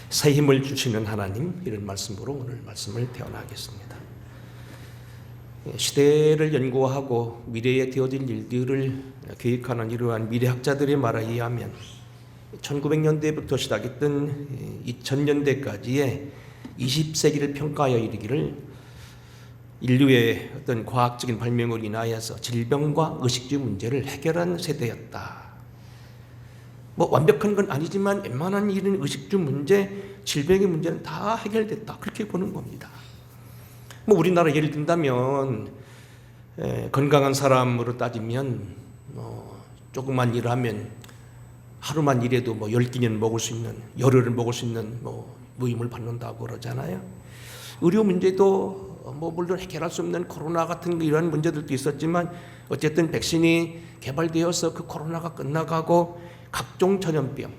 새 힘을 주시는 하나님, 이런 말씀으로 오늘 말씀을 태어나겠습니다. 시대를 연구하고 미래에 되어질 일들을 계획하는 이러한 미래학자들의 말에 의하면 1900년대부터 시작했던 2000년대까지의 20세기를 평가하여 이르기를 인류의 어떤 과학적인 발명으로 인하여서 질병과 의식주 문제를 해결한 세대였다. 완벽한 건 아니지만 웬만한 이런 의식주 문제, 질병의 문제는 다 해결됐다. 그렇게 보는 겁니다. 우리나라 예를 든다면 건강한 사람으로 따지면 조금만 일하면 하루만 일해도 10끼는 먹을 수 있는, 열흘을 먹을 수 있는 모임을 받는다고 그러잖아요. 의료 문제도 물론 해결할 수 없는 코로나 같은 이런 문제들도 있었지만 어쨌든 백신이 개발되어서 그 코로나가 끝나가고 각종 전염병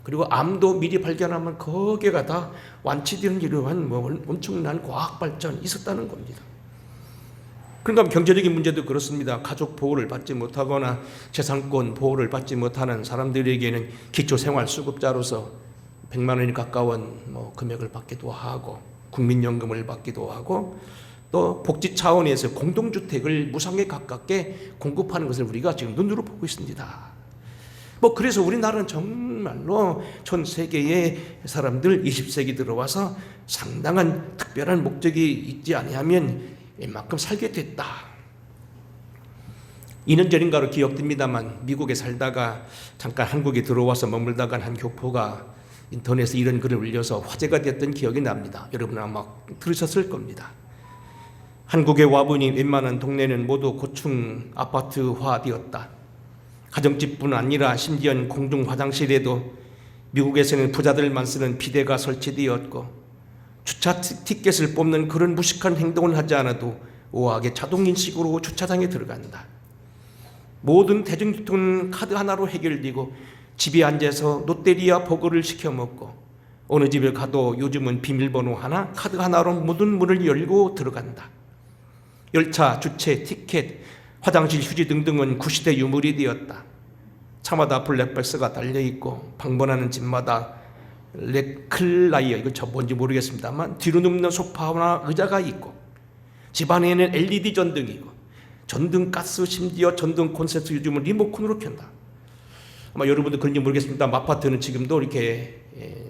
그리고 암도 미리 발견하면 거기가 다 완치되는 이러한 엄청난 과학 발전이 있었다는 겁니다. 그러니까 경제적인 문제도 그렇습니다. 가족 보호를 받지 못하거나 재산권 보호를 받지 못하는 사람들에게는 기초생활수급자로서 100만 원이 가까운 금액을 받기도 하고 국민연금을 받기도 하고 또 복지 차원에서 공동주택을 무상에 가깝게 공급하는 것을 우리가 지금 눈으로 보고 있습니다. 그래서 우리나라는 정말로 전 세계의 사람들 20세기 들어와서 상당한 특별한 목적이 있지 아니하면 이만큼 살게 됐다. 2년 전인가로 기억됩니다만 미국에 살다가 잠깐 한국에 들어와서 머물다가 한 교포가 인터넷에 이런 글을 올려서 화제가 됐던 기억이 납니다. 여러분 아마 들으셨을 겁니다. 한국에 와보니 웬만한 동네는 모두 고층 아파트화 되었다. 가정집뿐 아니라 심지어 공중 화장실에도 미국에서는 부자들만 쓰는 비데가 설치되었고 주차 티켓을 뽑는 그런 무식한 행동을 하지 않아도 우아하게 자동인식으로 주차장에 들어간다. 모든 대중교통은 카드 하나로 해결되고 집에 앉아서 롯데리아 버거를 시켜 먹고 어느 집에 가도 요즘은 비밀번호 하나, 카드 하나로 모든 문을 열고 들어간다. 열차, 주체, 티켓, 화장실 휴지 등등은 구시대 유물이 되었다. 차마다 블랙박스가 달려있고 방문하는 집마다 렉클라이어, 이거 뭔지 모르겠습니다만 뒤로 눕는 소파나 의자가 있고 집안에는 LED 전등이고 전등 가스, 심지어 전등 콘센트 요즘은 리모컨으로 켠다. 아마 여러분도 그런지 모르겠습니다. 아파트는 지금도 이렇게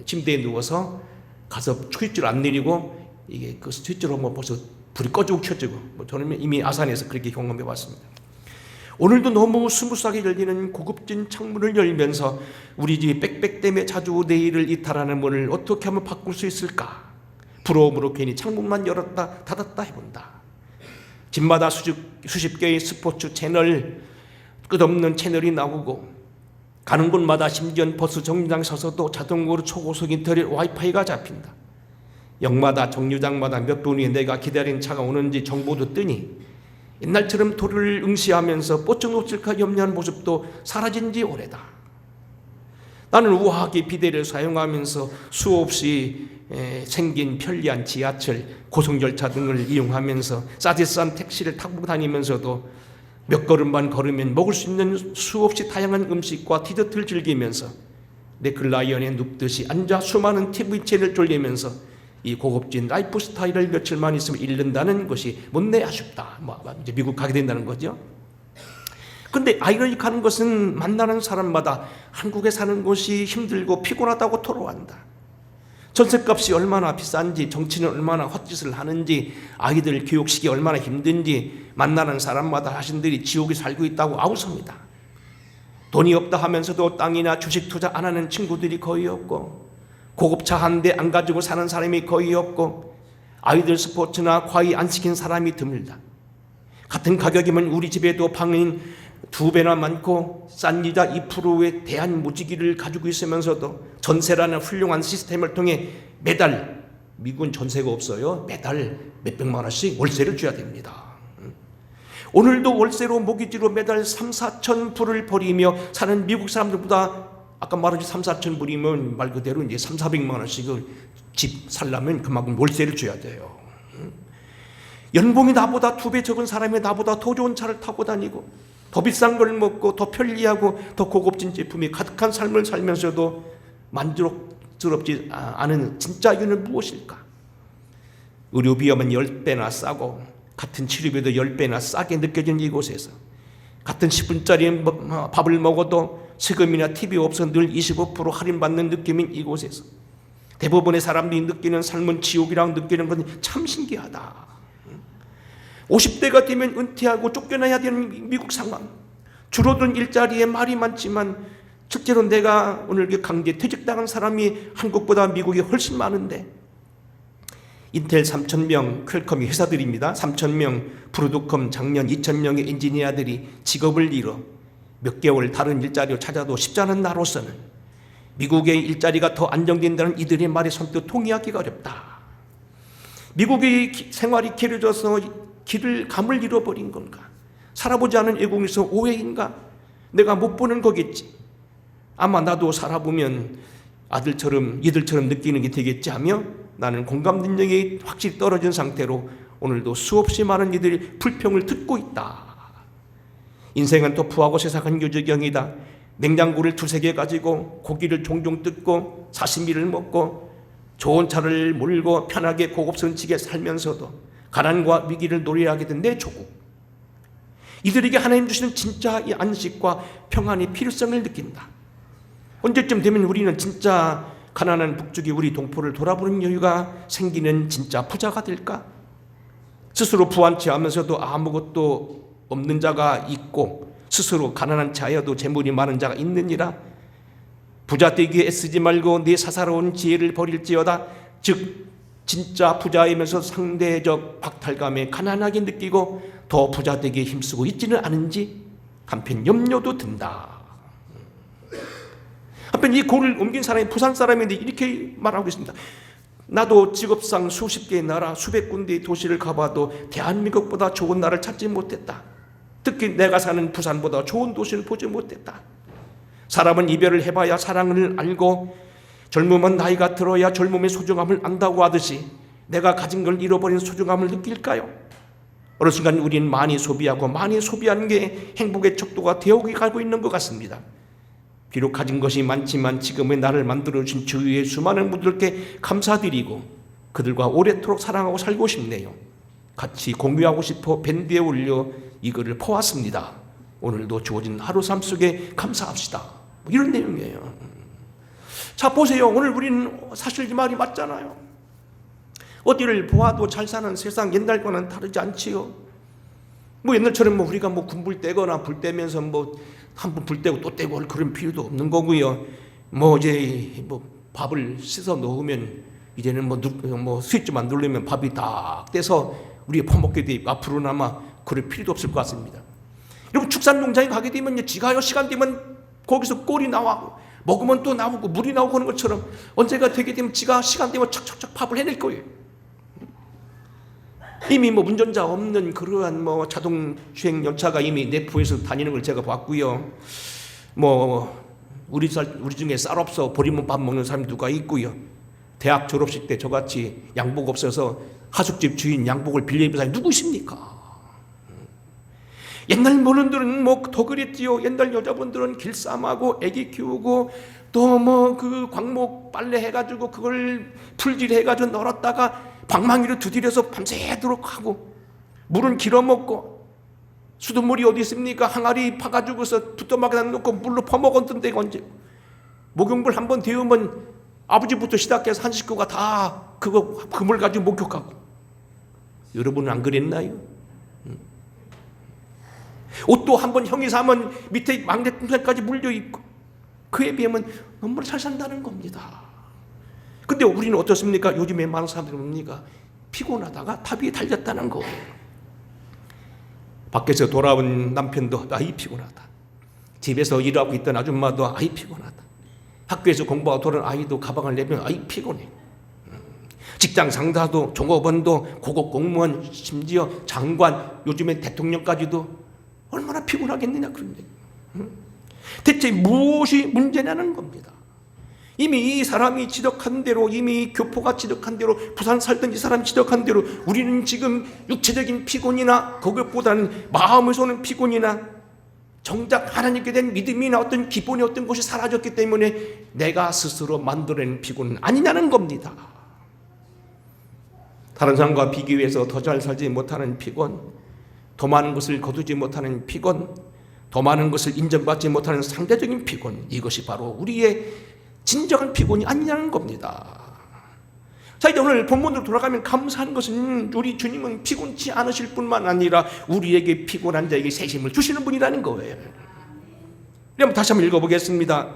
침대에 누워서 가서 스위치를 안 내리고 이게 그 스위치로 벌써 불이 꺼지고 켜지고 저는 이미 아산에서 그렇게 경험해 봤습니다. 오늘도 너무 스무스하게 열리는 고급진 창문을 열면서 우리 집이 빽빽 때문에 자주 내일을 이탈하는 문을 어떻게 하면 바꿀 수 있을까? 부러움으로 괜히 창문만 열었다 닫았다 해본다. 집마다 수십 개의 스포츠 채널, 끝없는 채널이 나오고 가는 곳마다 심지어 버스 정류장에 서서도 자동으로 초고속 인터넷 와이파이가 잡힌다. 역마다 정류장마다 몇 분 후에 내가 기다린 차가 오는지 정보도 뜨니 옛날처럼 도를 응시하면서 뻗쳐놓칠까 염려한 모습도 사라진 지 오래다. 나는 우아하게 비데를 사용하면서 수없이 생긴 편리한 지하철, 고속열차 등을 이용하면서 싸디싼 택시를 타고 다니면서도 몇 걸음만 걸으면 먹을 수 있는 수없이 다양한 음식과 디저트를 즐기면서 넥클라이언에 눕듯이 앉아 수많은 TV 채널을 돌리면서 이 고급진 라이프 스타일을 며칠만 있으면 잃는다는 것이 못내 아쉽다. 이제 미국 가게 된다는 거죠. 근데 아이러니한 것은 만나는 사람마다 한국에 사는 것이 힘들고 피곤하다고 토로한다. 전셋값이 얼마나 비싼지, 정치는 얼마나 헛짓을 하는지, 아이들 교육식이 얼마나 힘든지 만나는 사람마다 자신들이 지옥에 살고 있다고 아우섭니다. 돈이 없다 하면서도 땅이나 주식 투자 안 하는 친구들이 거의 없고 고급차 한 대 안 가지고 사는 사람이 거의 없고 아이들 스포츠나 과외 안 시킨 사람이 드물다. 같은 가격이면 우리 집에도 방은 2배나 많고 싼 이자 2%의 대한 무지기를 가지고 있으면서도 전세라는 훌륭한 시스템을 통해 매달, 미국은 전세가 없어요. 매달 몇백만 원씩 월세를 줘야 됩니다. 오늘도 월세로 모기지로 매달 3, 4천 불을 벌이며 사는 미국 사람들보다 아까 말했지 3, 4천 불이면 말 그대로 이제 3, 400만 원씩을 집 살려면 그만큼 월세를 줘야 돼요. 연봉이 나보다 2배 적은 사람이 나보다 더 좋은 차를 타고 다니고 더 비싼 걸 먹고 더 편리하고 더 고급진 제품이 가득한 삶을 살면서도 만족 만족스럽지 않은 진짜 이유는 무엇일까? 의료비용은 10배나 싸고 같은 치료비도 10배나 싸게 느껴지는 이곳에서 같은 10분짜리 밥을 먹어도 세금이나 TV 없어 늘 25% 할인받는 느낌인 이곳에서 대부분의 사람들이 느끼는 삶은 지옥이라고 느끼는 건 참 신기하다. 50대가 되면 은퇴하고 쫓겨나야 되는 미국 상황, 줄어든 일자리에 말이 많지만 실제로 내가 오늘 강제 퇴직당한 사람이 한국보다 미국이 훨씬 많은데, 인텔 3,000명, 퀄컴이 회사들입니다. 3,000명, 브로드컴 작년 2,000명의 엔지니어들이 직업을 잃어 몇 개월 다른 일자리를 찾아도 쉽지 않은 나로서는 미국의 일자리가 더 안정된다는 이들의 말에 선뜻 동의하기가 어렵다. 미국의 생활이 길어져서 감을 잃어버린 건가? 살아보지 않은 외국에서 오해인가? 내가 못 보는 거겠지. 아마 나도 살아보면 이들처럼 느끼는 게 되겠지 하며 나는 공감 능력이 확실히 떨어진 상태로 오늘도 수없이 많은 이들이 불평을 듣고 있다. 인생은 터프하고 세상은 요지경이다. 냉장고를 2-3개 가지고 고기를 종종 뜯고 사시미를 먹고 좋은 차를 몰고 편하게 고급스러운 살면서도 가난과 위기를 노래하게 된 내 조국. 이들에게 하나님 주시는 진짜 이 안식과 평안의 필요성을 느낀다. 언제쯤 되면 우리는 진짜 가난한 북쪽이 우리 동포를 돌아보는 여유가 생기는 진짜 부자가 될까? 스스로 부한치 하면서도 아무것도 없는 자가 있고 스스로 가난한 자여도 재물이 많은 자가 있느니라. 부자 되기에 애쓰지 말고 네 사사로운 지혜를 버릴지어다. 즉 진짜 부자이면서 상대적 박탈감에 가난하게 느끼고 더 부자 되기에 힘쓰고 있지는 않은지 한편 염려도 든다. 한편 이 고를 옮긴 사람이 부산 사람인데 이렇게 말하고 있습니다. 나도 직업상 수십 개의 나라, 수백 군데의 도시를 가봐도 대한민국보다 좋은 나라를 찾지 못했다. 특히 내가 사는 부산보다 좋은 도시를 보지 못했다. 사람은 이별을 해봐야 사랑을 알고 젊으면 나이가 들어야 젊음의 소중함을 안다고 하듯이 내가 가진 걸 잃어버린 소중함을 느낄까요? 어느 순간 우리는 많이 소비하고 많이 소비하는 게 행복의 척도가 되어가고 가고 있는 것 같습니다. 비록 가진 것이 많지만 지금의 나를 만들어주신 주위의 수많은 분들께 감사드리고 그들과 오래도록 사랑하고 살고 싶네요. 같이 공유하고 싶어 밴드에 올려 이 글을 퍼왔습니다. 오늘도 주어진 하루 삶 속에 감사합시다. 이런 내용이에요. 자 보세요. 오늘 우리는 사실 이 말이 맞잖아요. 어디를 보아도 잘 사는 세상 옛날과는 다르지 않지요. 옛날처럼 우리가 군불 떼거나 불 떼면서 한 번 불 떼고 또 떼고 할 그런 필요도 없는 거고요. 이제 밥을 씻어 넣으면 이제는 스위치만 누르면 밥이 딱 떼서 우리가 퍼먹게 돼 있고 앞으로는 아마 그럴 필요도 없을 것 같습니다. 여러분 축산 농장에 가게 되면 지가요 시간 되면 거기서 꼴이 나와 먹으면 또 나오고 물이 나오고 하는 것처럼 언제가 되게 되면 지가 시간 되면 척척척 밥을 해낼 거예요. 이미 운전자 없는 그러한 자동 주행 열차가 이미 내부에서 다니는 걸 제가 봤고요. 우리 중에 쌀 없어 버리면 밥 먹는 사람 누가 있고요. 대학 졸업식 때 저같이 양복 없어서 하숙집 주인 양복을 빌려 입은 사람이 누구십니까? 옛날 어른들은 더 그랬지요. 옛날 여자분들은 길쌈하고 애기 키우고 또 그 광목 빨래 해가지고 그걸 풀질 해가지고 널었다가 방망이로 두드려서 밤새도록 하고 물은 길어 먹고 수돗물이 어디 있습니까? 항아리 파가지고서 붓도막에다 놓고 물로 퍼먹었던 데가 언제? 목욕물 한번 데우면 아버지부터 시작해서 한 식구가 다 그 물 가지고 목욕하고. 여러분은 안 그랬나요? 옷도 한번 형이 사면 밑에 막내 동생까지 물려 입고 그에 비하면 너무 잘 산다는 겁니다. 근데 우리는 어떻습니까? 요즘에 많은 사람들이 뭡니까? 피곤하다가 탑 위에 달렸다는 거예요. 밖에서 돌아온 남편도 아이 피곤하다. 집에서 일하고 있던 아줌마도 아이 피곤하다. 학교에서 공부하고 돌아온 아이도 가방을 내면 아이 피곤해. 직장 상사도 종업원도 고급 공무원 심지어 장관 요즘엔 대통령까지도 얼마나 피곤하겠느냐 그런 얘기. 대체 무엇이 문제냐는 겁니다. 이미 이 사람이 지적한 대로 이미 교포가 지적한 대로 부산 살던 이 사람이 지적한 대로 우리는 지금 육체적인 피곤이나 그것보다는 마음에서 오는 피곤이나 정작 하나님께 대한 믿음이나 어떤 기본의 어떤 것이 사라졌기 때문에 내가 스스로 만들어낸 피곤은 아니냐는 겁니다. 다른 사람과 비교해서 더 잘 살지 못하는 피곤, 더 많은 것을 거두지 못하는 피곤, 더 많은 것을 인정받지 못하는 상대적인 피곤, 이것이 바로 우리의 진정한 피곤이 아니냐는 겁니다. 자, 이제 오늘 본문으로 돌아가면 감사한 것은 우리 주님은 피곤치 않으실 뿐만 아니라 우리에게 피곤한 자에게 새 힘을 주시는 분이라는 거예요. 그럼 다시 한번 읽어보겠습니다.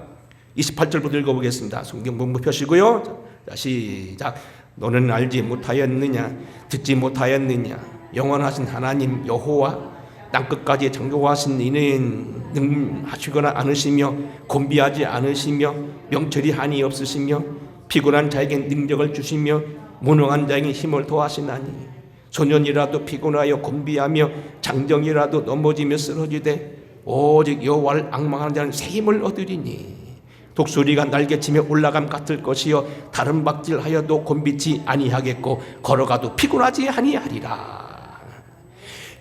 28절부터 읽어보겠습니다. 성경 본문 펴시고요. 자, 시작. 너는 알지 못하였느냐? 듣지 못하였느냐? 영원하신 하나님 여호와 땅끝까지 창조하신 이는 능하시거나 않으시며 곤비하지 않으시며 명철이 한이 없으시며 피곤한 자에게 능력을 주시며 무능한 자에게 힘을 더하시나니 소년이라도 피곤하여 곤비하며 장정이라도 넘어지며 쓰러지되 오직 여호와를 앙망하는 자는 새 힘을 얻으리니 독수리가 날개치며 올라감 같을 것이요 다른 박질하여도 곤비치 아니하겠고 걸어가도 피곤하지 아니하리라.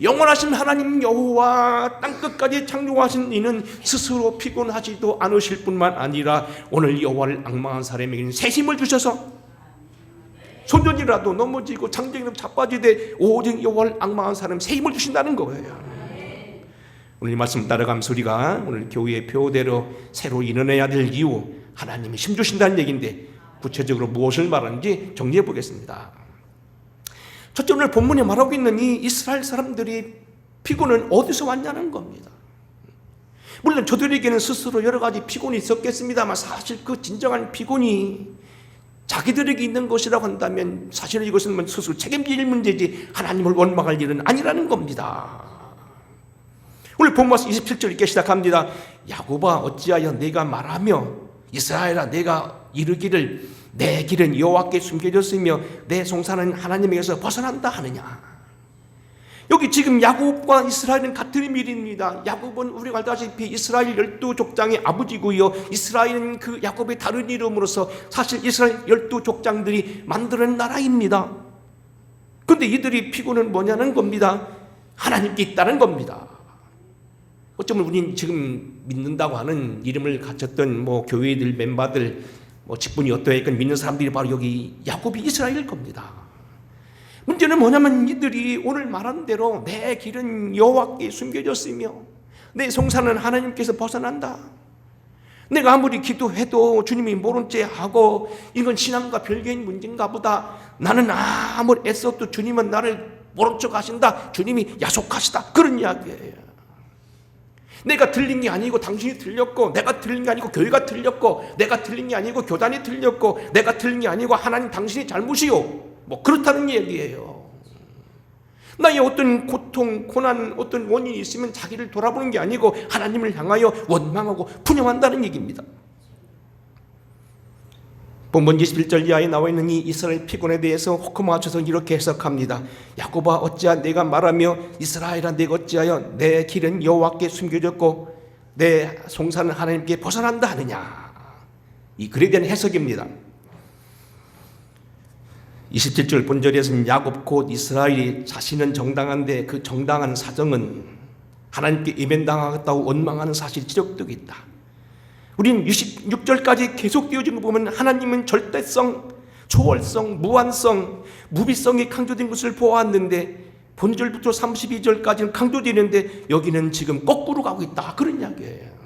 영원하신 하나님 여호와 땅끝까지 창조하신 이는 스스로 피곤하지도 않으실 뿐만 아니라 오늘 여호와를 앙망한 사람에게는 새 힘을 주셔서 손전이라도 넘어지고 장정이라도 자빠지되 오직 여호와를 앙망한 사람은 새 힘을 주신다는 거예요. 오늘 이 말씀 따라가면서 우리가 오늘 교회의 표대로 새로 일어나야 될 이유, 하나님이 힘 주신다는 얘기인데 구체적으로 무엇을 말하는지 정리해 보겠습니다. 첫째, 오늘 본문에 말하고 있는 이 이스라엘 사람들이 피곤은 어디서 왔냐는 겁니다. 물론 저들에게는 스스로 여러 가지 피곤이 있었겠습니다만 사실 그 진정한 피곤이 자기들에게 있는 것이라고 한다면 사실은 이것은 스스로 책임질 문제지 하나님을 원망할 일은 아니라는 겁니다. 오늘 본문 27절 읽기 시작합니다. 야곱아 어찌하여 내가 말하며 이스라엘아 내가 이르기를 내 길은 여호와께 숨겨졌으며 내 송사는 하나님에게서 벗어난다 하느냐. 여기 지금 야곱과 이스라엘은 같은 의미입니다. 야곱은 우리가 알다시피 이스라엘 12족장의 아버지고요, 이스라엘은 그 야곱의 다른 이름으로서 사실 이스라엘 12족장들이 만드는 나라입니다. 그런데 이들이 피곤은 뭐냐는 겁니다. 하나님께 있다는 겁니다. 어쩌면 우리는 지금 믿는다고 하는 이름을 갖췄던 교회들 멤버들 직분이 어떠했건 믿는 사람들이 바로 여기 야곱이 이스라엘일 겁니다. 문제는 뭐냐면 이들이 오늘 말한 대로 내 길은 여호와께 숨겨졌으며 내 송사는 하나님께서 벗어난다. 내가 아무리 기도해도 주님이 모른 채 하고 이건 신앙과 별개인 문제인가 보다. 나는 아무리 애써도 주님은 나를 모른 척 하신다. 주님이 야속하시다. 그런 이야기예요. 내가 틀린 게 아니고 당신이 틀렸고, 내가 틀린 게 아니고 교회가 틀렸고, 내가 틀린 게 아니고 교단이 틀렸고, 내가 틀린 게 아니고 하나님 당신이 잘못이요. 그렇다는 얘기예요. 나의 어떤 고통, 고난, 어떤 원인이 있으면 자기를 돌아보는 게 아니고 하나님을 향하여 원망하고 분영한다는 얘기입니다. 본문 21절 이하에 나와 있는 이 이스라엘 피곤에 대해서 호크마 맞춰서 이렇게 해석합니다. 야곱아 어찌하여 내가 말하며 이스라엘아 내가 어찌하여 내 길은 여호와께 숨겨졌고 내 송사는 하나님께 벗어난다 하느냐. 이 글에 대한 해석입니다. 27절 본절에서는 야곱 곧 이스라엘이 자신은 정당한데 그 정당한 사정은 하나님께 이면당하겠다고 원망하는 사실이 지적되고 있다. 우린 66절까지 계속 되어진 거 보면 하나님은 절대성, 초월성, 무한성, 무비성이 강조된 것을 보았는데 본절부터 32절까지는 강조되는데 여기는 지금 거꾸로 가고 있다. 그런 이야기예요.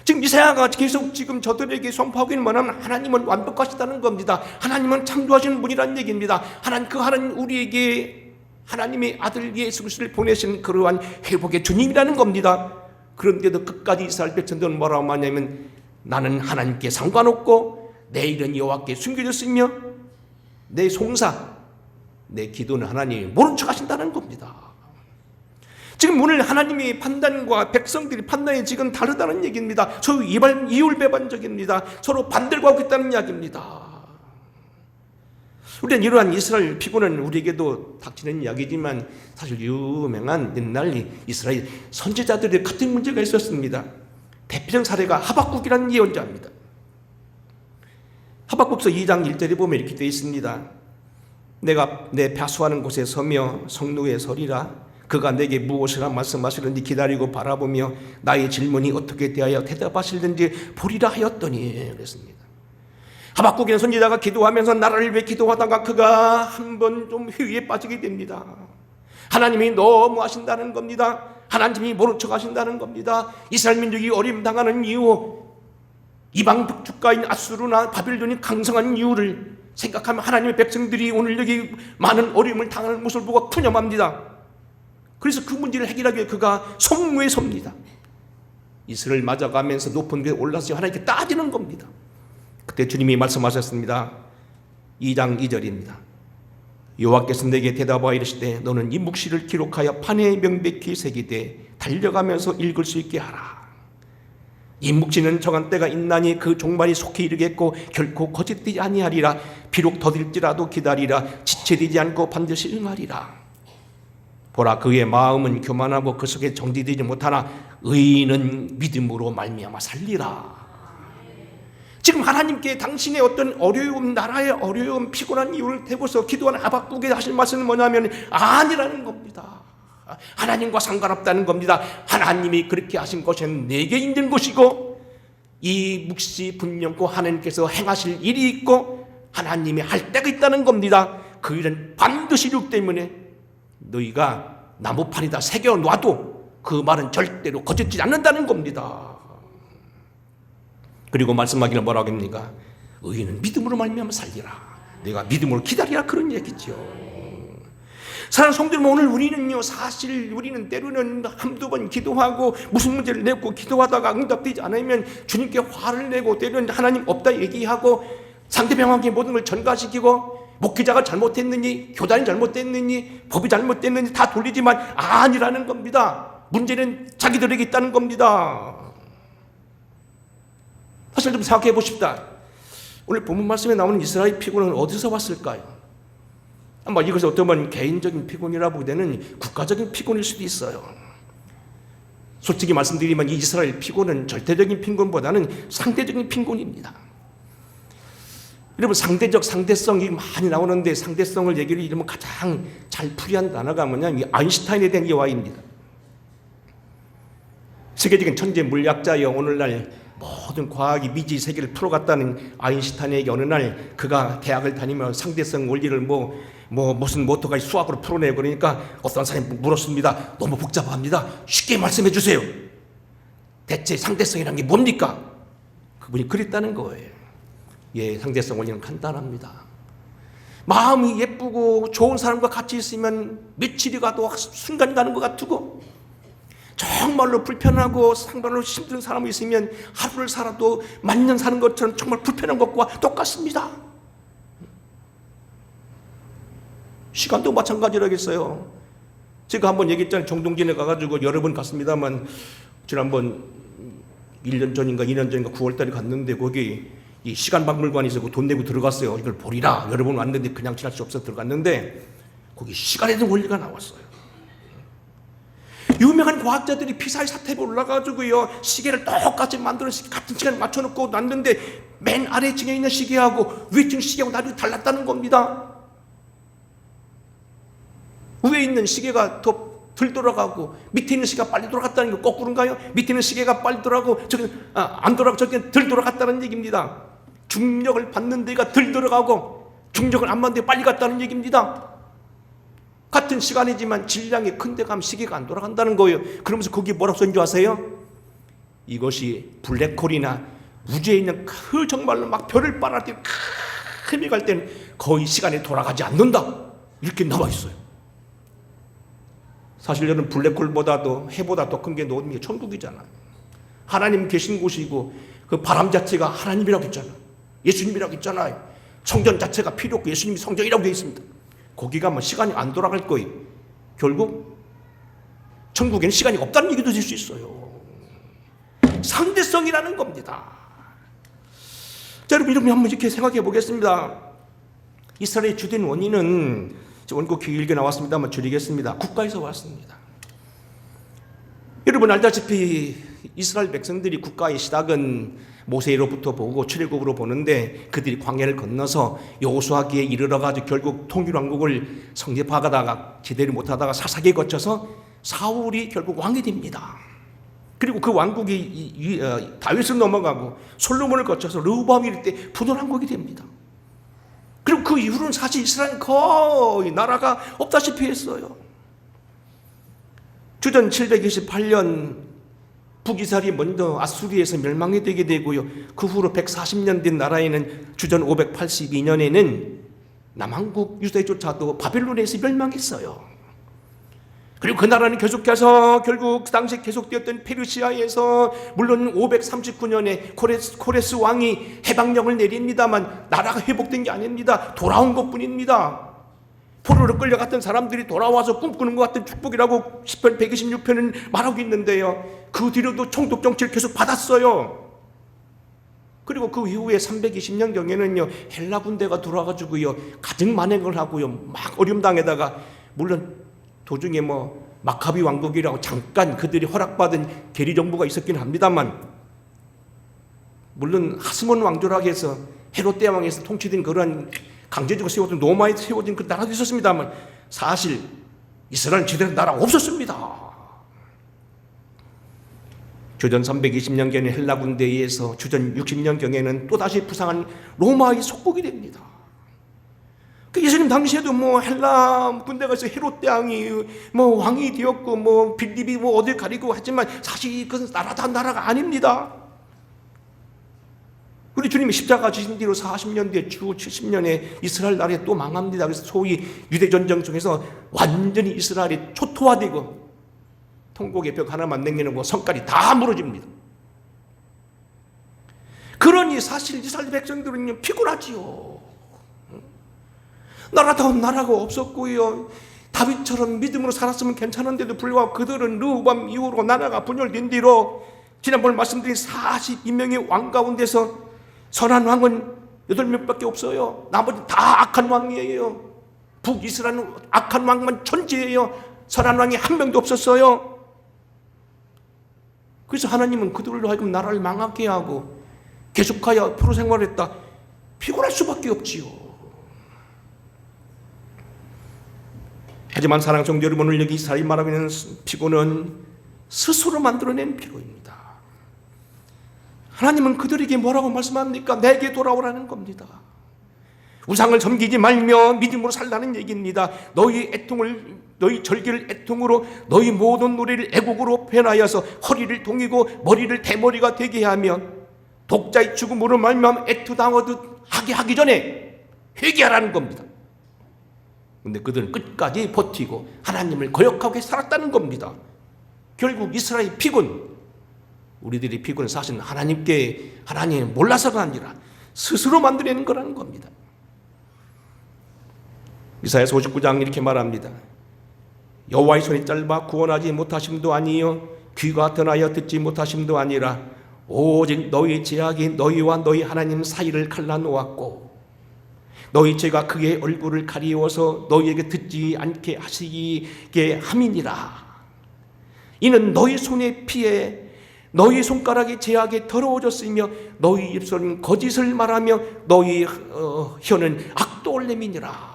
지금 이사야가 계속 지금 저들에게 선포하고 있는 뭐냐면 하나님은 완벽하시다는 겁니다. 하나님은 창조하시는 분이라는 얘기입니다. 하나님 우리에게 하나님의 아들 예수 그리스도를 보내신 그러한 회복의 주님이라는 겁니다. 그런데도 끝까지 이스라엘 백성들은 뭐라고 말하냐면 나는 하나님께 상관없고 내 일은 여호와께 숨겨졌으며 내 송사, 내 기도는 하나님이 모른 척 하신다는 겁니다. 지금 오늘 하나님의 판단과 백성들의 판단이 지금 다르다는 얘기입니다. 서로 이율배반적입니다. 서로 반대로 가고 있다는 이야기입니다. 우리는 이러한 이스라엘 피곤은 우리에게도 닥치는 이야기지만 사실 유명한 옛날 이스라엘 선지자들의 같은 문제가 있었습니다. 대표적 사례가 하박국이라는 예언자입니다. 하박국서 2장 1절에 보면 이렇게 되어 있습니다. 내가 내 벼수하는 곳에 서며 성루에 서리라. 그가 내게 무엇이라 말씀하시는지 기다리고 바라보며 나의 질문이 어떻게 대하여 대답하실는지 보리라 하였더니 그랬습니다. 하박국의 선지자가 기도하면서 나라를 위해 기도하다가 그가 한번 좀 회의에 빠지게 됩니다. 하나님이 너무 하신다는 겁니다. 하나님이 모른 척 하신다는 겁니다. 이스라엘 민족이 어려움 당하는 이유, 이방 북주가인 아수르나 바빌론이 강성한 이유를 생각하면 하나님의 백성들이 오늘 여기 많은 어려움을 당하는 모습을 보고 푸념합니다. 그래서 그 문제를 해결하기 위해 그가 성무에 섭니다. 이스라엘 맞아가면서 높은 곳에 올라서 하나님께 따지는 겁니다. 그때 주님이 말씀하셨습니다. 2장 2절입니다. 여호와께서 내게 대답하여 이르시되 너는 이 묵시를 기록하여 판에 명백히 새기되 달려가면서 읽을 수 있게 하라. 이 묵시는 정한 때가 있나니 그 종말이 속히 이르겠고 결코 거짓되지 아니하리라. 비록 더딜지라도 기다리라. 지체되지 않고 반드시 응하리라. 보라, 그의 마음은 교만하고 그 속에 정지되지 못하나 의인은 믿음으로 말미암아 살리라. 지금 하나님께 당신의 어떤 어려움, 나라의 어려움, 피곤한 이유를 대고서 기도하는 하박국에 하실 말씀은 뭐냐면 아니라는 겁니다. 하나님과 상관없다는 겁니다. 하나님이 그렇게 하신 것은 내게 있는 것이고 이 묵시 분명코 하나님께서 행하실 일이 있고 하나님이 할 때가 있다는 겁니다. 그 일은 반드시 이루기 때문에 너희가 나무판에다 새겨놔도 그 말은 절대로 거짓되지 않는다는 겁니다. 그리고 말씀하기를 뭐라고 합니까? 의인은 믿음으로 말미암아 살리라. 내가 믿음으로 기다리라, 그런 얘기죠. 사랑하는 성도 여러분, 오늘 우리는요, 사실 우리는 때로는 한두 번 기도하고 무슨 문제를 내고 기도하다가 응답되지 않으면 주님께 화를 내고 때로는 하나님 없다 얘기하고 상대방에게 모든 걸 전가시키고 목회자가 잘못했느니 교단이 잘못됐느니 법이 잘못됐느니 다 돌리지만 아니라는 겁니다. 문제는 자기들에게 있다는 겁니다. 사실 좀 생각해 보십시다. 오늘 본문 말씀에 나오는 이스라엘 피곤은 어디서 왔을까요? 아마 이것이 어떤 건 개인적인 피곤이라보다는 국가적인 피곤일 수도 있어요. 솔직히 말씀드리면 이 이스라엘 피곤은 절대적인 빈곤보다는 상대적인 빈곤입니다. 여러분, 상대성이 많이 나오는데 상대성을 얘기를 이러면 가장 잘 풀이한 단어가 뭐냐면 아인슈타인에 대한 예화입니다. 세계적인 천재 물리학자여 오늘날 모든 과학이 미지 세계를 풀어갔다는 아인슈타인에게 어느 날 그가 대학을 다니며 상대성 원리를 무슨 모터까지 수학으로 풀어내고 그러니까 어떤 사람이 물었습니다. 너무 복잡합니다. 쉽게 말씀해 주세요. 대체 상대성이라는 게 뭡니까? 그분이 그랬다는 거예요. 예, 상대성 원리는 간단합니다. 마음이 예쁘고 좋은 사람과 같이 있으면 며칠이 가도 순간 가는 것 같고 정말로 불편하고 상관으로 힘든 사람이 있으면 하루를 살아도 만년 사는 것처럼 정말 불편한 것과 똑같습니다. 시간도 마찬가지라겠어요. 제가 한번 얘기했잖아요. 정동진에 가가지고 여러 번 갔습니다만 지난번 1년 전인가 2년 전인가 9월달에 갔는데 거기 이 시간박물관이 있고 돈 내고 들어갔어요. 이걸 보리라. 여러 번 왔는데 그냥 지날 수 없어서 들어갔는데 거기 시간에 대한 원리가 나왔어요. 유명한 과학자들이 피사의 사탑에 올라가지고요 시계를 똑같이 만들어서 같은 시간에 맞춰놓고 놨는데 맨 아래 층에 있는 시계하고 위에 층 시계하고 나중에 달랐다는 겁니다. 위에 있는 시계가 더 덜 돌아가고 밑에 있는 시계가 빨리 돌아갔다는 게 거꾸로인가요? 밑에 있는 시계가 빨리 돌아가고 저기 안 돌아가고 저기 덜 돌아갔다는 얘기입니다. 중력을 받는 데가 덜 들어가고 중력을 안 받는 데 빨리 갔다는 얘기입니다. 같은 시간이지만 질량이 큰데 가면 시계가 안 돌아간다는 거예요. 그러면서 거기 뭐라고 쓴 줄 아세요? 이것이 블랙홀이나 우주에 있는 그 정말로 막 별을 빨아들 때 큰 힘이 갈 때는 거의 시간이 돌아가지 않는다. 이렇게 나와 있어요. 사실 여러분 블랙홀보다도 해보다 더 큰 게 노음이 천국이잖아요. 하나님 계신 곳이고 그 바람 자체가 하나님이라고 했잖아요. 예수님이라고 했잖아요. 성전 자체가 필요 없고 예수님이 성전이라고 되어 있습니다. 거기 가면 시간이 안 돌아갈 거예요. 결국 천국에는 시간이 없다는 얘기도 될 수 있어요. 상대성이라는 겁니다. 자, 여러분 한번 이렇게 생각해 보겠습니다. 이스라엘의 주된 원인은 원고 길게 나왔습니다만 줄이겠습니다. 국가에서 왔습니다. 여러분 알다시피 이스라엘 백성들이 국가의 시작은 모세로부터 보고 출애굽으로 보는데 그들이 광야를 건너서 여호수아기에 이르러가지고 결국 통일왕국을 성립하다가 제대로 못하다가 사사기에 거쳐서 사울이 결국 왕이 됩니다. 그리고 그 왕국이 다윗을 넘어가고 솔로몬을 거쳐서 르호보암이 이럴 때 분원왕국이 됩니다. 그리고 그 이후로는 사실 이스라엘은 거의 나라가 없다시피 했어요. 주전 728년 북이스라엘이 먼저 아수리에서 멸망이 되게 되고요. 그 후로 140년 된 나라에는 주전 582년에는 남한국 유대조차도 바벨론에서 멸망했어요. 그리고 그 나라는 계속해서 결국 그 당시에 계속되었던 페르시아에서 물론 539년에 코레스 왕이 해방령을 내립니다만 나라가 회복된 게 아닙니다. 돌아온 것뿐입니다. 포로로 끌려갔던 사람들이 돌아와서 꿈꾸는 것 같은 축복이라고 시편 126편은 말하고 있는데요. 그 뒤로도 총독 정치를 계속 받았어요. 그리고 그 이후에 320년경에는요 헬라 군대가 들어와가지고요 가증 만행을 하고요 막 어려움당에다가 물론 도중에 마카비 왕국이라고 잠깐 그들이 허락받은 계리 정부가 있었긴 합니다만 물론 하스몬 왕조라고 해서 헤롯 대왕에서 통치된 그런 강제적으로 세워진 로마에 세워진 그 나라도 있었습니다만 사실 이스라엘은 제대로 나라가 없었습니다. 주전 320년경에 헬라 군대에 의해서 주전 60년경에는 또다시 부상한 로마의 속국이 됩니다. 그 예수님 당시에도 헬라 군대가 있어 헤롯 대왕이 왕이 되었고 빌립이 어딜 가리고 하지만 사실 그것은 나라가 아닙니다. 우리 주님이 십자가 지신 뒤로 40년 뒤에 주 70년에 이스라엘 나라에 또 망합니다. 그래서 소위 유대전쟁 중에서 완전히 이스라엘이 초토화되고 통곡의 벽 하나만 남겨놓고 성깔이 다 무너집니다. 그러니 사실 이스라엘 백성들은 피곤하지요. 나라다운 나라가 없었고요. 다윗처럼 믿음으로 살았으면 괜찮은데도 불구하고 그들은 르호보암 이후로 나라가 분열된 뒤로 지난번 말씀드린 42명의 왕 가운데서 선한 왕은 8명밖에 없어요. 나머지 다 악한 왕이에요. 북이스라엘은 악한 왕만 천지예요. 선한 왕이 한 명도 없었어요. 그래서 하나님은 그들로 하여금 나라를 망하게 하고 계속하여 포로 생활을 했다. 피곤할 수밖에 없지요. 하지만 사랑하는 성도 여러분, 오늘 여기 이스라엘이 말하고 있는 피곤은 스스로 만들어낸 피로입니다. 하나님은 그들에게 뭐라고 말씀합니까? 내게 돌아오라는 겁니다. 우상을 섬기지 말며 믿음으로 살라는 얘기입니다. 너희 절기를 애통으로 너희 모든 노래를 애곡으로 변하여서 허리를 동이고 머리를 대머리가 되게 하며 독자의 죽음으로 말미암아 애투당하듯 하기 전에 회개하라는 겁니다. 근데 그들은 끝까지 버티고 하나님을 거역하고 살았다는 겁니다. 결국 이스라엘 피곤, 우리들의 피곤은 사실 하나님을 몰라서가 아니라 스스로 만들어내는 거라는 겁니다. 이사야서 59장 이렇게 말합니다. 여호와의 손이 짧아 구원하지 못하심도 아니요 귀가 드나여 듣지 못하심도 아니라 오직 너희 제약이 너희와 너희 하나님 사이를 갈라놓았고 너희 죄가 그의 얼굴을 가리워서 너희에게 듣지 않게 하시게 함이니라. 이는 너희 손의 피에 너희 손가락이 제약에 더러워졌으며 너희 입술은 거짓을 말하며 너희 혀는 악도올렘이니라.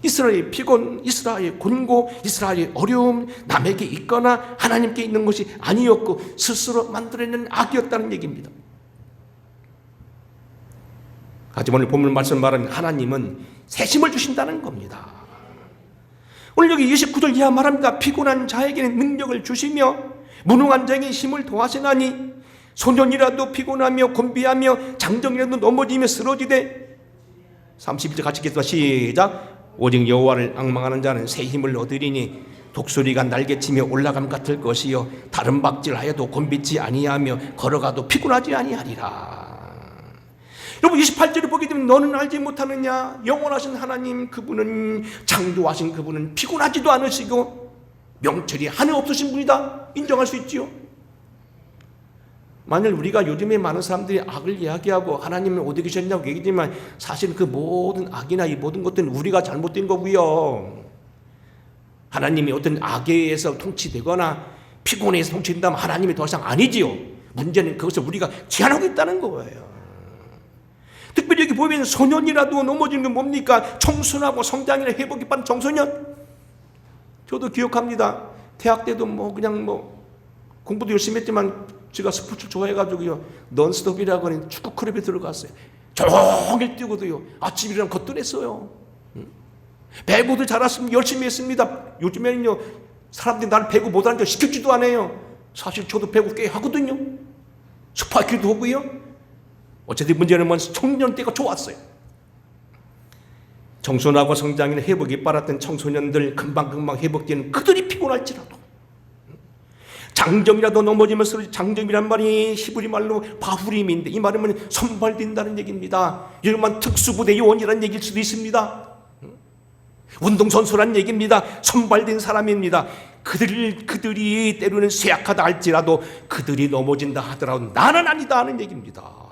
이스라엘의 피곤, 이스라엘의 곤고, 이스라엘의 어려움 남에게 있거나 하나님께 있는 것이 아니었고 스스로 만들어낸 악이었다는 얘기입니다. 하지만 오늘 본문 말씀 말하면 하나님은 새 힘을 주신다는 겁니다. 오늘 여기 29절 이하 말합니다. 피곤한 자에게는 능력을 주시며 무능한 자에게 힘을 더하시나니 소년이라도 피곤하며 곤비하며 장정이라도 넘어지며 쓰러지되 32절 같이 읽겠습니다. 시작. 오직 여호와를 앙망하는 자는 새 힘을 얻으리니 독수리가 날개치며 올라감 같을 것이요 다른 박질하여도 곤비지 아니하며 걸어가도 피곤하지 아니하리라. 여러분 28절을 보게 되면 너는 알지 못하느냐 영원하신 하나님 그분은 창조하신 그분은 피곤하지도 않으시고 명철이 하늘 없으신 분이다 인정할 수 있지요. 만일 우리가 요즘에 많은 사람들이 악을 이야기하고 하나님은 어디 계셨냐고 얘기하지만 사실 그 모든 악이나 이 모든 것들은 우리가 잘못된 거고요. 하나님이 어떤 악에 의해서 통치되거나 피곤해서 통치된다면 하나님이 더 이상 아니지요. 문제는 그것을 우리가 제한하고 있다는 거예요. 특별히 여기 보면 소년이라도 넘어지는 게 뭡니까? 청순하고 성장이나 회복이 빠른 청소년. 저도 기억합니다. 대학 때도 뭐 그냥 뭐 공부도 열심히 했지만 제가 스포츠 좋아해가지고요, 넌스톱이라고 하는 축구 클럽에 들어갔어요. 종일 뛰고도요, 아침 일어나면 거뜬했어요. 배구도 잘했으면 열심히 했습니다. 요즘에는요, 사람들이 나를 배구 못하는 줄 시켰지도 않아요. 사실 저도 배구 꽤 하거든요. 스파이크도 하고요. 어쨌든 문제는 뭐 청년 때가 좋았어요. 청소년하고 성장인 회복이 빨랐던 청소년들 금방금방 회복되는 그들이 피곤할지라도 장정이라도 넘어지면 쓰러지. 장정이란 말이 히브리 말로 바후림인데 이 말은 뭐냐면 선발된다는 얘기입니다. 여러분 특수부대 요원이라는 얘기일 수도 있습니다. 운동선수란 얘기입니다. 선발된 사람입니다. 그들이 때로는 쇠약하다 할지라도 그들이 넘어진다 하더라도 나는 아니다 하는 얘기입니다.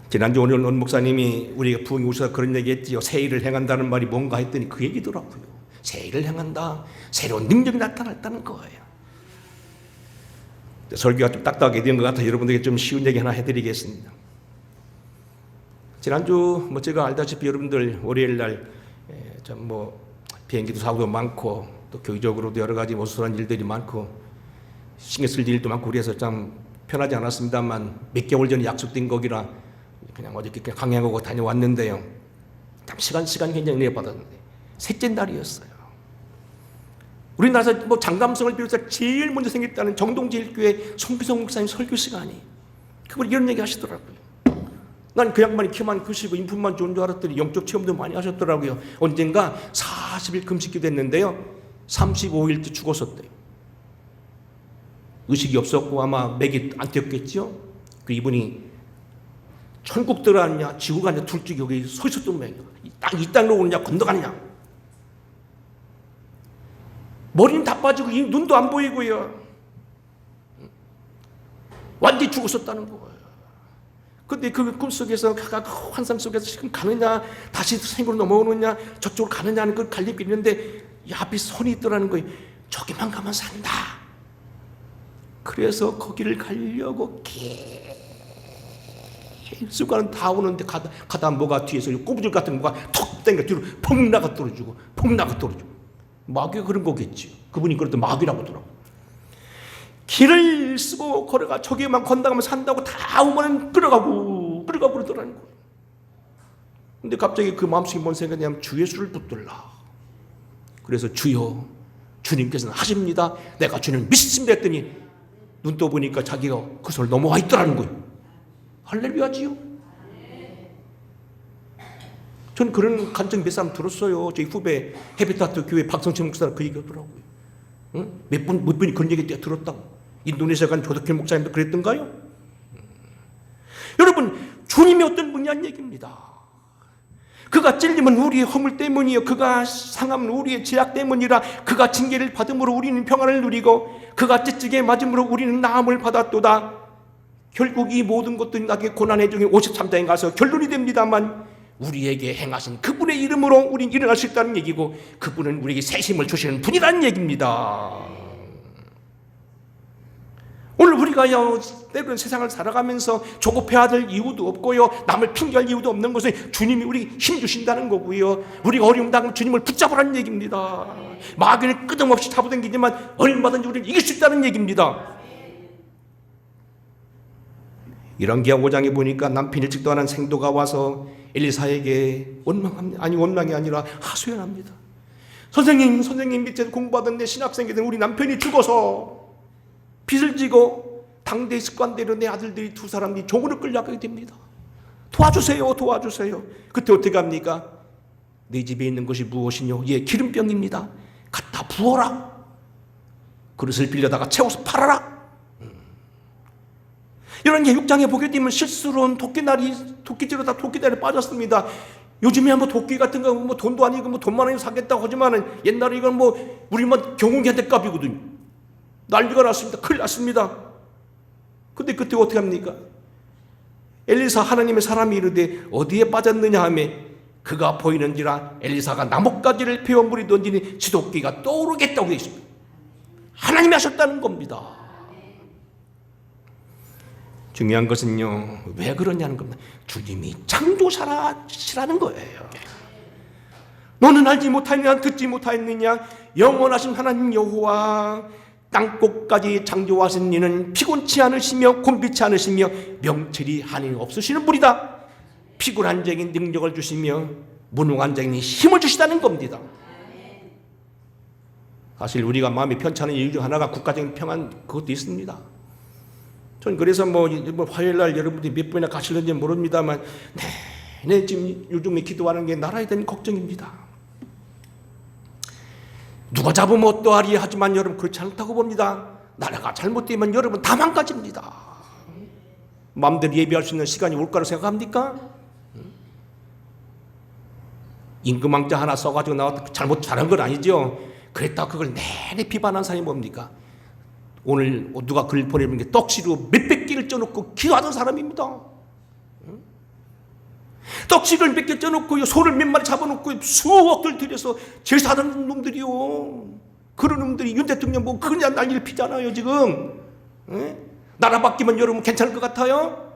지난주 오늘 원 목사님이 우리가 부흥이 오셔서 그런 얘기했지요. 새 일을 행한다는 말이 뭔가 했더니 그 얘기더라고요. 새 일을 행한다. 새로운 능력이 나타났다는 거예요. 설교가 좀 딱딱하게 된 것 같아 여러분들에게 좀 쉬운 얘기 하나 해드리겠습니다. 지난주 뭐 제가 알다시피 여러분들 월요일 날 좀 뭐 비행기도 사고도 많고 또 교육적으로도 여러 가지 모순한 일들이 많고 신경 쓸 일도 많고 그래서 참 편하지 않았습니다만 몇 개월 전에 약속된 거기라 그냥 어저께 강행하고 다녀왔는데요. 참 시간 굉장히 은혜 받았는데 셋째 날이었어요. 우리나라에서 뭐 장감성을 비롯해서 제일 먼저 생겼다는 정동제일교회 송기성 목사님 설교 시간이 그분이 이런 얘기 하시더라고요. 난 그 양반이 키만 크시고 인품만 좋은 줄 알았더니 영적 체험도 많이 하셨더라고요. 언젠가 40일 금식기도 했는데요. 35일째 죽었었대요. 의식이 없었고 아마 맥이 안 뛰었겠죠. 그 이분이 천국 들어가느냐 지구 가느냐 둘 중에 여기 서 있었던 모양이야. 이 땅으로 오느냐 건너가느냐. 머리는 다 빠지고 눈도 안 보이고요. 완전히 죽었었다는 거예요. 근데 그 꿈속에서 환상 속에서 지금 가느냐 다시 생으로 넘어오느냐 저쪽으로 가느냐 하는 그 갈림길이 있는데 이 앞에 선이 있더라는 거예요. 저기만 가면 산다. 그래서 거기를 가려고 계속 가는 다 오는데 가다 뭐가 뒤에서 꼬부질 같은 뭐가 턱 땡겨 뒤로 펑 나가 떨어지고 마귀가 그런 거겠지. 그분이 그랬더니 마귀라고 하더라고. 길을 쓰고 걸어가 저기만 건너가면 산다고 다 오면 끌어가고 그러더라는 거예요. 근데 갑자기 그 마음속에 뭔 생각이냐면 주 예수를 붙들라. 그래서 주여 주님께서는 하십니다. 내가 주님을 믿습니다 했더니 눈 떠보니까 자기가 그 손을 넘어와 있더라는 거예요. 할렐루야지요. 전 그런 간증 몇 사람 들었어요. 저희 후배 헤비타트 교회 박성철 목사가 그 얘기하더라고요. 응? 몇 분이 그런 얘기 들었다고. 인도네시아 간 조덕현 목사님도 그랬던가요? 여러분 주님이 어떤 분이란 얘기입니다. 그가 찔리면 우리의 허물 때문이요 그가 상하면 우리의 죄악 때문이라. 그가 징계를 받음으로 우리는 평안을 누리고 그가 찢지게 맞음으로 우리는 나음을 받았도다. 결국 이 모든 것들이 나에게 고난의 중에 53장에 가서 결론이 됩니다만 우리에게 행하신 그분의 이름으로 우린 일어날 수 있다는 얘기고 그분은 우리에게 새 힘을 주시는 분이라는 얘기입니다. 오늘 우리가요 때로는 세상을 살아가면서 조급해야 될 이유도 없고요 남을 핑계할 이유도 없는 것은 주님이 우리 힘 주신다는 거고요 우리가 어려움 당하면 주님을 붙잡으라는 얘기입니다. 마귀를 끝없이 잡아당기지만 얼마든지 우리를 이길 수 있다는 얘기입니다. 열왕기하 5장에 보니까 남편 일찍도 안 한 생도가 와서 엘리사에게 원망이 아니라 하소연합니다. 선생님 밑에 공부하던 내 신학생이던 우리 남편이 죽어서 빚을 지고 당대 습관대로 내 아들들이 두 사람이 종으로 끌려가게 됩니다. 도와주세요. 그때 어떻게 합니까? 내 집에 있는 것이 무엇이뇨? 예, 기름병입니다. 갖다 부어라. 그릇을 빌려다가 채워서 팔아라. 이런 게 6장에 보게 되면 실수로는 도끼질로다 도끼다리에 빠졌습니다. 요즘에 뭐 도끼 같은 거 뭐 돈도 아니고 뭐 돈만 원이면 사겠다고 하지만은 옛날에 이건 뭐 우리만 경운기한테 값이거든요. 난리가 났습니다. 큰일 났습니다. 근데 그때 어떻게 합니까? 엘리사 하나님의 사람이 이르되 어디에 빠졌느냐 하며 그가 보이는지라 엘리사가 나뭇가지를 베어 물이 던지니 지도끼가 떠오르겠다고 되어 있습니다. 하나님이 하셨다는 겁니다. 중요한 것은요 왜 그러냐는 겁니다. 주님이 창조자시라는 거예요. 너는 알지 못하느냐 듣지 못하였느냐 영원하신 하나님 여호와 땅끝까지 창조하신 이는 피곤치 않으시며 곤비치 않으시며 명철이 한이 없으시는 분이다. 피곤한 자에게 능력을 주시며 무능한 자에게 힘을 주시다는 겁니다. 사실 우리가 마음이 편찮은 이유 중 하나가 국가적인 평안 그것도 있습니다. 전 그래서 화요일날 여러분들이 몇 번이나 가실는지 모릅니다만 네, 지금 요즘에 기도하는 게 나라에 대한 걱정입니다. 누가 잡으면 어떠하리 하지만 여러분 그렇지 않다고 봅니다. 나라가 잘못되면 여러분 다 망가집니다. 마음대로 예비할 수 있는 시간이 올 거라고 생각합니까? 임금왕자 하나 써가지고 나왔다 잘한 건 아니죠. 그랬다고 그걸 내내 비판한 사람이 뭡니까? 오늘 누가 글 보내는 게 떡시로 몇백 개를 쪄놓고 기도하던 사람입니다. 떡시를 몇 개 쪄놓고 소를 몇 마리 잡아놓고 수억을 들여서 제사하는 놈들이요. 그런 놈들이 윤 대통령 보고 그냥 난리를 피잖아요 지금. 나라 바뀌면 여러분 괜찮을 것 같아요?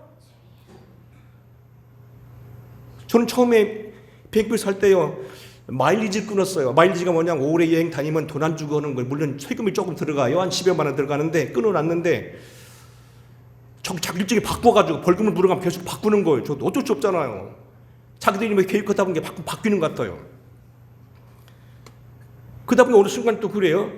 저는 처음에 비행기 살 때요 마일리지 끊었어요. 마일리지가 뭐냐면 오래 여행 다니면 돈 안 주고 하는 거예요. 물론 세금이 조금 들어가요. 한 10여만 원 들어가는데 끊어놨는데 자기 일정이 바꿔가지고 벌금을 물어가면 계속 바꾸는 거예요. 저도 어쩔 수 없잖아요. 자기들이 뭐 계획하다 보니 바뀌는 것 같아요. 그러다 보니 어느 순간 또 그래요.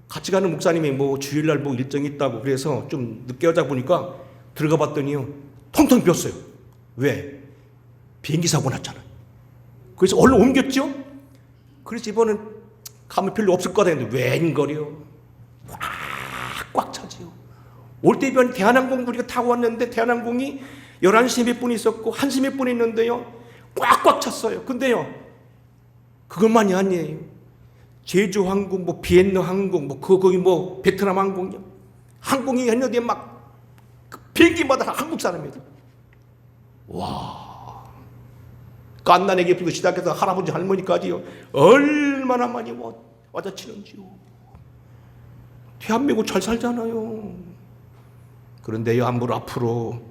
같이 가는 목사님이 뭐 주일날 뭐 일정이 있다고 그래서 좀 늦게 오자 보니까 들어가 봤더니요 텅텅 비었어요. 왜? 비행기 사고 났잖아요. 그래서 얼른 옮겼죠. 그래서 이번엔 가면 별로 없을 거다 했는데 웬걸요. 꽉 차지요. 올 때 이번 대한항공 우리가 타고 왔는데 대한항공이 11시 몇 분 있었고 1시 몇 분 있는데요 꽉꽉 찼어요. 근데요 그것만이 아니에요. 제주항공, 뭐 비엔나항공, 뭐 거기 뭐 베트남 항공요. 항공이 했는데 막 비행기마다 한국 사람이다. 와, 깐난에게 시작해서 할아버지 할머니까지요 얼마나 많이 와자치는지요. 대한민국 잘 살잖아요. 그런데요 앞으로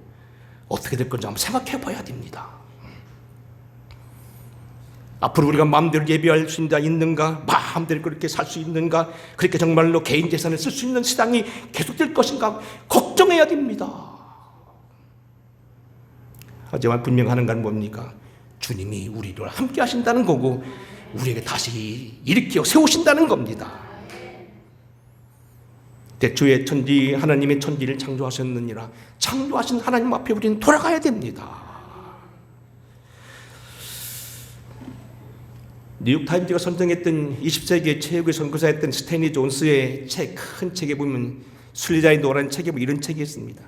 어떻게 될 건지 한번 생각해 봐야 됩니다. 앞으로 우리가 마음대로 예배할 수 있는가? 마음대로 그렇게 살 수 있는가? 그렇게 정말로 개인 재산을 쓸 수 있는 시장이 계속될 것인가? 걱정해야 됩니다. 하지만 분명한 건 뭡니까? 주님이 우리를 함께 하신다는 거고 우리에게 다시 일으켜 세우신다는 겁니다. 대초에 천지 하나님의 천지를 창조하셨느니라. 창조하신 하나님 앞에 우리는 돌아가야 됩니다. 뉴욕타임즈가 선정했던 20세기의 최고의 선교사였던 스탠리 존스의 큰 책에 보면 순례자의 노라는 책에 보면 이런 책이 있습니다.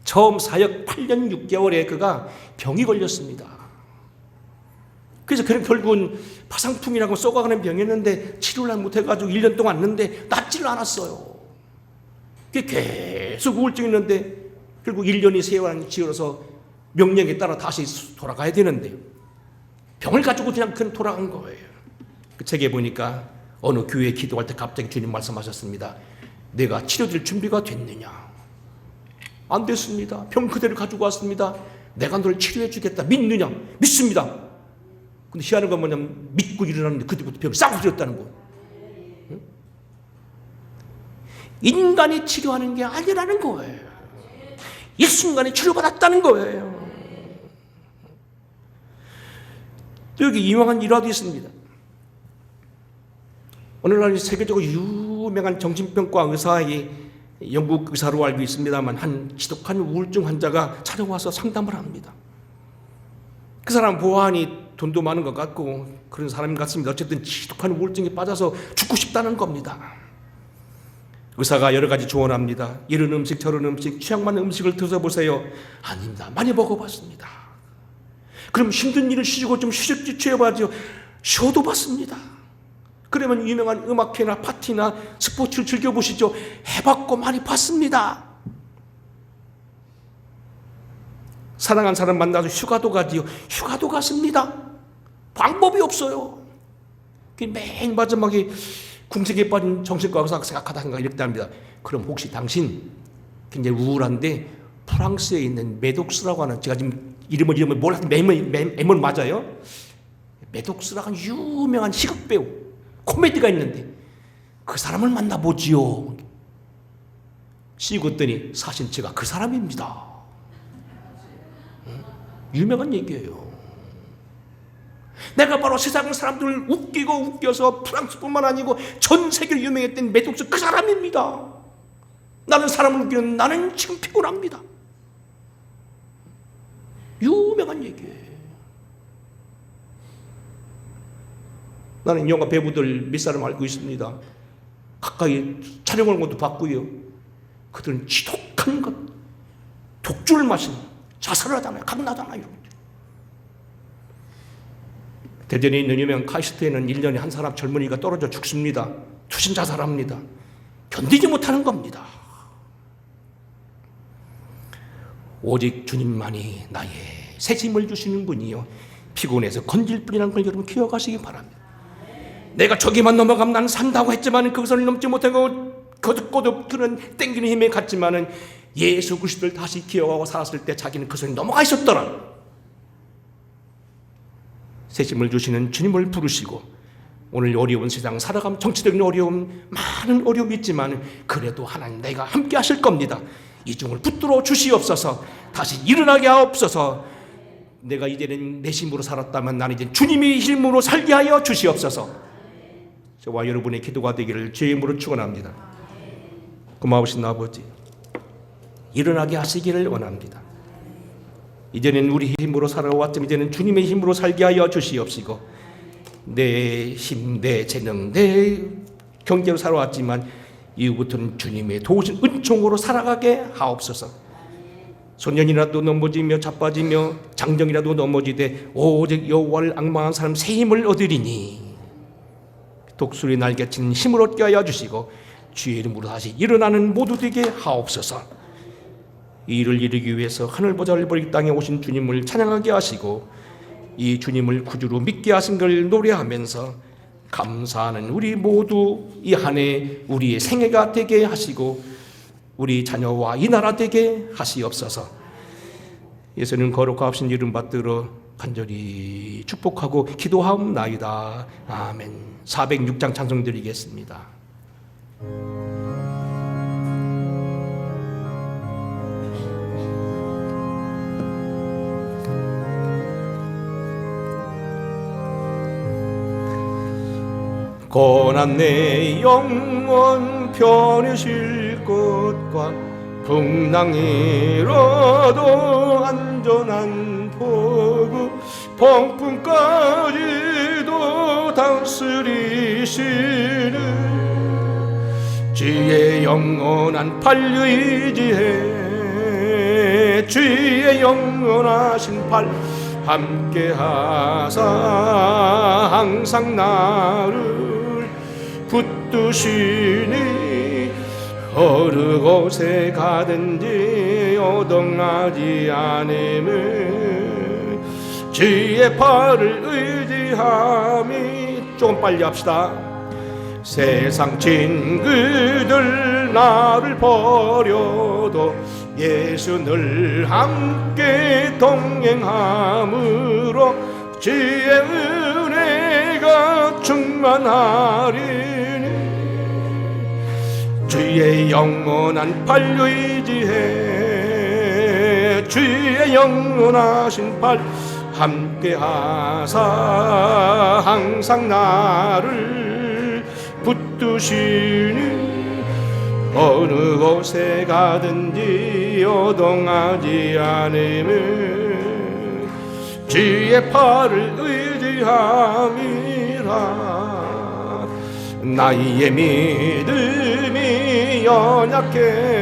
처음 사역 8년 6개월에 그가 병이 걸렸습니다. 그래서 그는 결국은 파상풍이라고 썩어가는 병이었는데 치료를 못해가지고 1년 동안 왔는데 낫지를 않았어요. 계속 우울증이 있는데 결국 1년이 세월이 지어서 명령에 따라 다시 돌아가야 되는데 병을 가지고 그냥 돌아간 거예요. 그 책에 보니까 어느 교회 기도할 때 갑자기 주님 말씀하셨습니다. 내가 치료될 준비가 됐느냐? 안 됐습니다. 병 그대로 가지고 왔습니다. 내가 너를 치료해 주겠다. 믿느냐? 믿습니다. 근데 희한한 건 뭐냐면 믿고 일어났는데 그때부터 병을 싸고 들었다는 거예요. 인간이 치료하는 게 아니라는 거예요. 일순간에 치료받았다는 거예요. 또 여기 유명한 일화도 있습니다. 오늘날 세계적으로 유명한 정신병과 의사의 영국 의사로 알고 있습니다만 한 지독한 우울증 환자가 찾아와서 상담을 합니다. 그 사람 보아하니 돈도 많은 것 같고 그런 사람 같습니다. 어쨌든 지독한 우울증에 빠져서 죽고 싶다는 겁니다. 의사가 여러 가지 조언합니다. 이런 음식 저런 음식 취향 맞는 음식을 드셔보세요. 아닙니다. 많이 먹어봤습니다. 그럼 힘든 일을 쉬고 좀 휴식지 취해봐야죠. 쉬어도 봤습니다. 그러면 유명한 음악회나 파티나 스포츠를 즐겨보시죠. 해봤고 많이 봤습니다. 사랑한 사람 만나서 휴가도 가지요. 휴가도 갔습니다. 방법이 없어요. 맨 마지막에 궁색에 빠진 정신과 의사가 생각하다가 이렇게 합니다. 그럼 혹시 당신 굉장히 우울한데 프랑스에 있는 메독스라고 하는 제가 지금 이름을 몰라서 M 맞아요? 매독스라는 유명한 희극 배우, 코미디가 있는데 그 사람을 만나보지요. 씌웠더니 사실 제가 그 사람입니다. 유명한 얘기예요. 내가 바로 세상 사람들을 웃겨서 프랑스뿐만 아니고 전 세계로 유명했던 매독스 그 사람입니다. 나는 사람을 웃기는 나는 지금 피곤합니다. 유명한 얘기예요. 나는 영화 배우들 몇 사람 알고 있습니다. 가까이 촬영하는 것도 봤고요. 그들은 지독한 것, 독주를 마신 자살을 하잖아요. 강나잖아요. 대전에 있는 유명한 카이스트에는 1년에 한 사람 젊은이가 떨어져 죽습니다. 투신 자살합니다. 견디지 못하는 겁니다. 오직 주님만이 나의 새 힘을 주시는 분이요 피곤해서 건질 뿐이라는 걸 여러분 기억하시기 바랍니다. 내가 저기만 넘어가면 나는 산다고 했지만 그것을 넘지 못하고 거듭거듭 그런 땡기는 힘에 갔지만 예수 그리스도를 다시 기억하고 살았을 때 자기는 그것을 넘어가 있었더라. 새 힘을 주시는 주님을 부르시고 오늘 어려운 세상 살아가면 정치적인 어려움, 많은 어려움이 있지만 그래도 하나님 내가 함께 하실 겁니다. 이 중을 붙들어 주시옵소서. 다시 일어나게 하옵소서. 내가 이제는 내 힘으로 살았다면 나는 이제 주님의 힘으로 살게 하여 주시옵소서. 저와 여러분의 기도가 되기를 주의 이름으로 축원합니다. 고마우신 아버지, 일어나게 하시기를 원합니다. 이제는 우리 힘으로 살아왔지만 이제는 주님의 힘으로 살게 하여 주시옵시고 내 힘, 내 재능, 내 경제로 살아왔지만 이후부터는 주님의 도우신 은총으로 살아가게 하옵소서. 소년이라도 넘어지며 자빠지며 장정이라도 넘어지되 오직 여호와를 앙망한 사람 새 힘을 얻으리니 독수리 날개치는 힘을 얻게 하여 주시고 주의 이름으로 다시 일어나는 모두 되게 하옵소서. 이 일을 이루기 위해서 하늘보좌를 버리고 땅에 오신 주님을 찬양하게 하시고 이 주님을 구주로 믿게 하신 걸 노래하면서 감사하는 우리 모두 이 한 해 우리의 생애가 되게 하시고 우리 자녀와 이 나라 되게 하시옵소서. 예수님 거룩하신 이름 받들어 간절히 축복하고 기도하옵나이다. 아멘. 406장 찬송 드리겠습니다. 고난 내 영혼 편히 쉴 곳과 풍랑이라도 안전한 포구 폭풍까지도 다스리시는 주의 영원한 팔 의지해 주의 영원하신 팔 함께하사 항상 나를 붙드시니 어느 곳에 가든지 요동하지 않으면 주의 팔을 의지함이 조금 빨리 합시다. 세상 친구들 나를 버려도 예수 늘 함께 동행함으로 주의 은혜가 충만하리니 주의 영원한 팔 의지해 주의 영원하신 팔 함께하사 항상 나를 붙드시니 어느 곳에 가든지 요동하지 않으면 주의 팔을 의지함이라. 나의 믿음이 연약해